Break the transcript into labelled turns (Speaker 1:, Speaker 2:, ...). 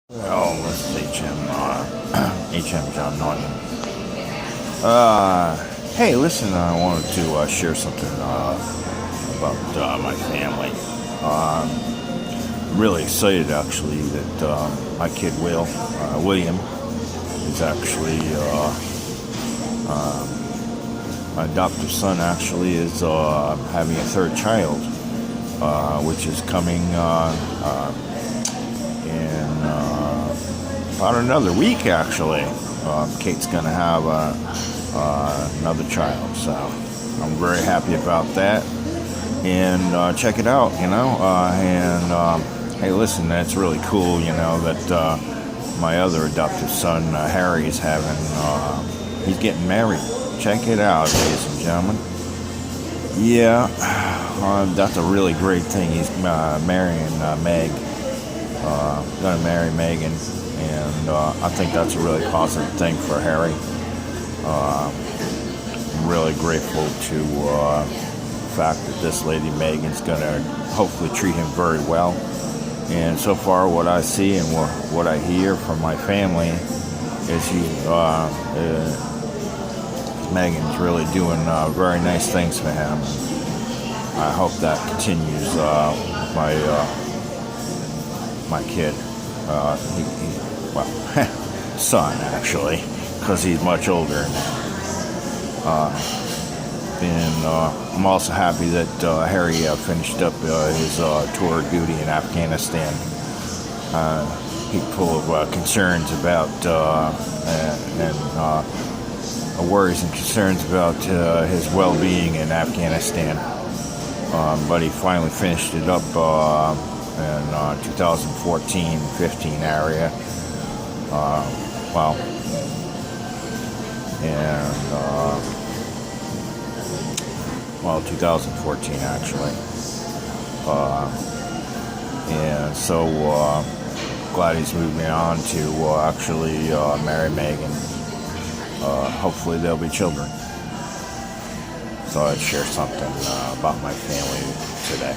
Speaker 1: Well, this is HM John Norton. Hey, listen, I wanted to share something about my family. I'm really excited, actually, that my kid William, is actually my adoptive son. Actually, is having a third child, which is coming in about another week. Actually, Kate's going to have another child, so I'm very happy about that. And check it out, hey, listen, that's really cool, that my other adoptive son, Harry, is he's getting married. Check it out, ladies and gentlemen. Yeah, that's a really great thing. He's marrying Meg. Going to marry Meghan, and I think that's a really positive thing for Harry. I'm really grateful to the fact that this lady Meghan's going to hopefully treat him very well. And so far, what I see and what I hear from my family is Meghan's really doing very nice things for him. I hope that continues. My kid, son, actually, because he's much older now. And I'm also happy that Harry finished up his tour of duty in Afghanistan. He's full of concerns about and worries and concerns about his well-being in Afghanistan. But he finally finished it up in 2014-15 area. 2014 actually. And so glad he's moving on to actually marry Meghan. Hopefully there'll be children. So I'd share something about my family today.